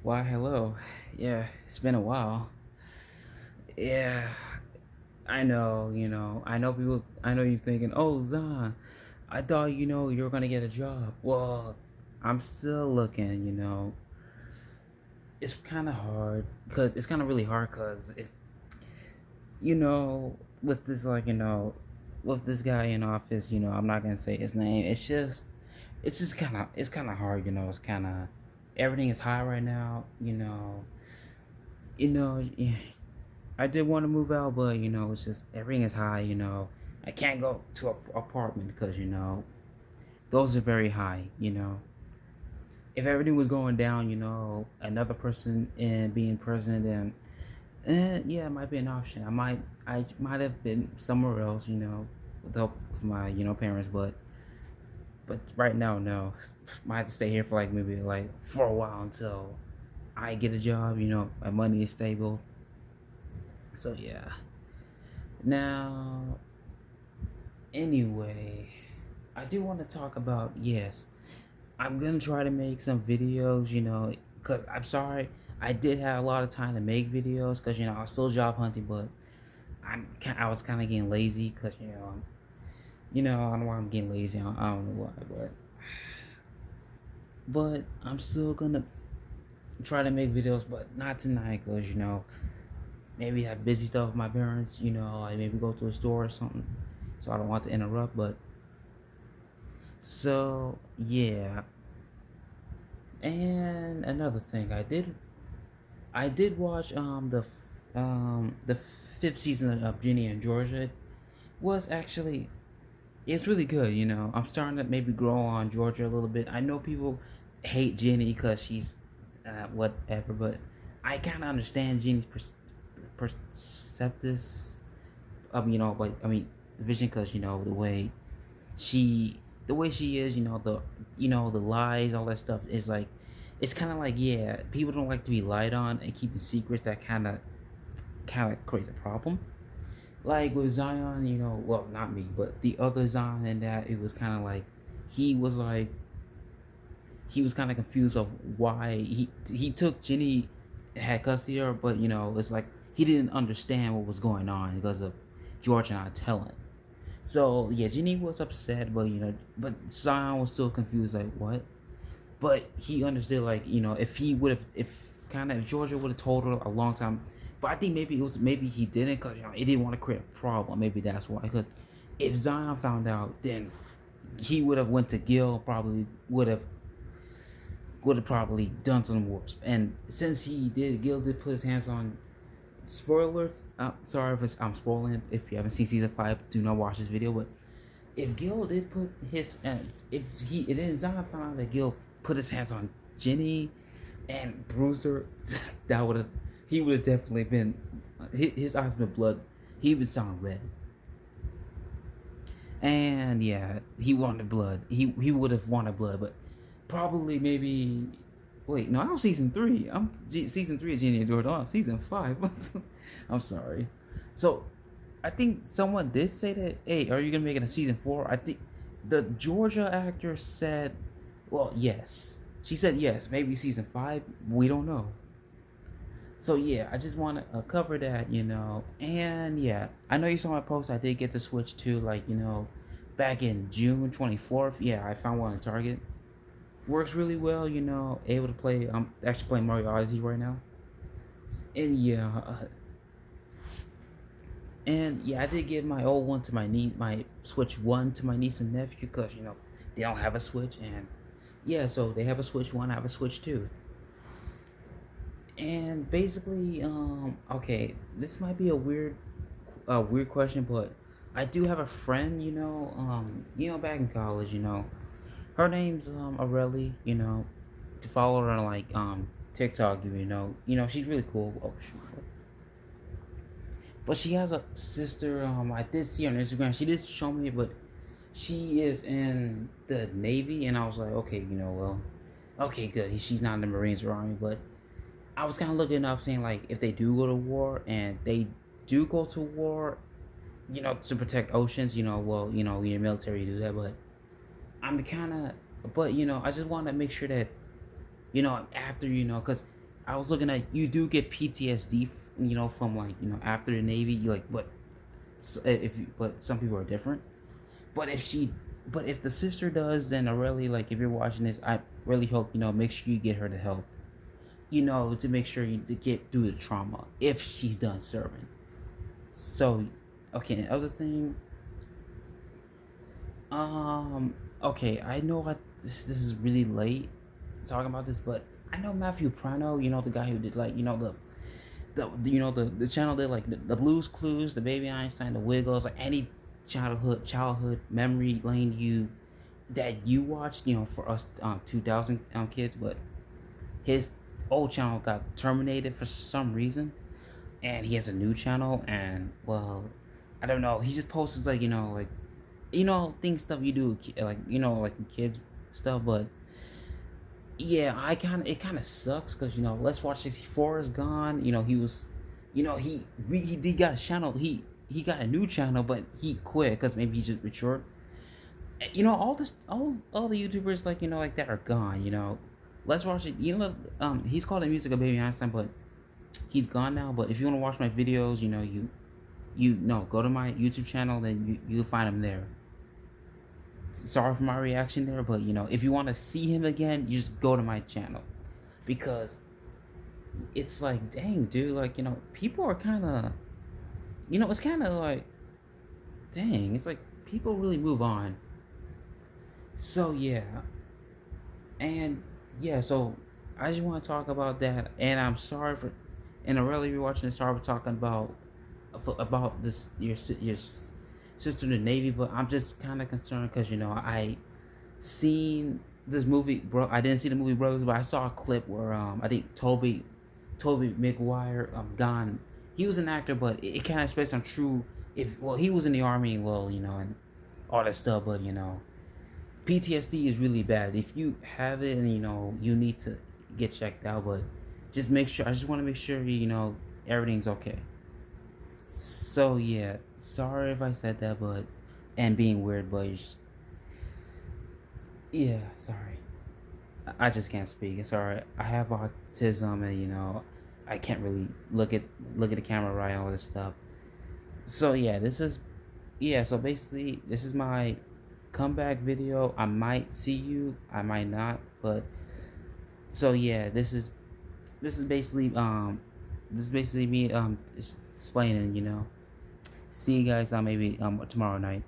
Why, hello. Yeah, it's been a while. Yeah, I know you're thinking, oh, Zon, I thought, you were gonna get a job. Well, I'm still looking. It's kind of hard, because it's kind of really hard, because with this, with this guy in office, I'm not gonna say his name. It's kind of hard, it's kind of, everything is high right now, you know, I did want to move out, but it's just everything is high. I can't go to an apartment because those are very high. If everything was going down, another person and being president, then yeah, it might be an option. I might have been somewhere else, with the help of my parents, but right now, no. Might have to stay here for like maybe like for a while until I get a job. My money is stable. So yeah. Now, anyway, I do want to talk about, yes, I'm gonna try to make some videos, because I'm sorry, I did have a lot of time to make videos, because I was still job hunting, but I was kind of getting lazy, because I don't know why I'm getting lazy. I don't know why, but I'm still gonna try to make videos, but not tonight, because maybe have busy stuff with my parents, like maybe go to a store or something, so I don't want to interrupt, but so yeah. And another thing, I did watch the fifth season of Ginny and Georgia. It was actually, it's really good. I'm starting to maybe grow on Georgia a little bit. I know people hate Ginny because she's whatever, but I kind of understand Ginny's perceptus of like, I mean, vision, because she the way she is, the lies, all that stuff is like, it's kind of like, yeah, people don't like to be lied on, and keeping secrets, that kind of creates a problem. Like with Zion, well, not me, but the other Zion, and that it was kind of he was like he was kind of confused of why he took Jenny, had custody of her, but it's like he didn't understand what was going on because of George not telling. So yeah, Jenny was upset, but but Zion was still confused, like what? But he understood, like if he would have, if Georgia would have told her a long time. But I think maybe he didn't, because he didn't want to create a problem. Maybe that's why. Because if Zion found out, then he would have went to Gil, probably would have probably done some worse. And since Gil did put his hands on. Spoilers. Sorry if I'm spoiling. If you haven't seen season 5, do not watch this video. But if Gil did put his, if he, it is not found out that Gil put his hands on Jenny and Bruiser, that would have, he would have definitely been, his eyes been blood. He would sound red. And yeah, he wanted blood. He would have wanted blood, but probably maybe. Wait, no, I'm season 3. Season 3 of Genie and Jordan. Oh, season 5. I'm sorry. So, I think someone did say that. Hey, are you gonna make it a season 4? I think the Georgia actor said, well, yes. She said yes. Maybe season 5. We don't know. So yeah, I just want to cover that, and yeah, I know you saw my post. I did get the Switch too, like back in June 24th. Yeah, I found one on Target. Works really well, able to play. I'm actually playing Mario Odyssey right now, and yeah, I did give my old one to my Switch 1 to my niece and nephew, because they don't have a Switch, and yeah, so they have a Switch 1, I have a Switch 2. And basically, okay, this might be a weird question, but I do have a friend, back in college, her name's Aurelie, to follow her on like TikTok, she's really cool. Oh shoot. But she has a sister, I did see her on Instagram. She did show me, but she is in the Navy, and I was like, okay, well, okay, good. She's not in the Marines or Army, but I was kind of looking up, saying like, if they do go to war, and they do go to war, to protect oceans, well, your military do that, but I'm kind of, but I just want to make sure that, after, because I was looking at, you do get PTSD, from like, after the Navy. You like, but if you, but some people are different. But if she, but if the sister does, then I really like. If you're watching this, I really hope make sure you get her the help. To make sure you to get through the trauma if she's done serving. So, okay, the other thing, okay, I know this is really late talking about this, but I know Matthew Prano, the guy who did like, the channel did like the Blues Clues, the Baby Einstein, the Wiggles, like any childhood memory lane that you watched, for us 2000 kids, but his old channel got terminated for some reason, and he has a new channel, and well, I don't know. He just posts like things stuff you do like like kids stuff, but yeah, it kind of sucks because Let's Watch 64 is gone. He was, he got a channel. He got a new channel, but he quit because maybe he just matured. All this all the YouTubers like like that are gone. Let's Watch it. He's called the music of Baby Einstein, but he's gone now. But if you want to watch my videos, go to my YouTube channel, then you'll find him there. Sorry for my reaction there, but if you want to see him again, you just go to my channel, because it's like, dang, dude, like people are kind of, it's kind of like, dang, it's like people really move on. So yeah, and yeah, so I just want to talk about that, and I'm sorry for, and I really be watching this. Sorry for talking about this your sister in the Navy, but I'm just kind of concerned because I seen this movie, bro. I didn't see the movie Brothers, but I saw a clip where I think Toby Maguire gone. He was an actor, but it kind of based on true. He was in the army, well, and all that stuff, but PTSD is really bad. If you have it, and you need to get checked out, but just make sure. I just want to make sure everything's okay. So yeah, sorry if I said that, but and being weird, but yeah, sorry. I just can't speak. It's alright. I have autism, and I can't really look at the camera right, all this stuff. So yeah, so basically this is my comeback video. I might see you, I might not, but so yeah, this is basically me explaining. See you guys maybe tomorrow night.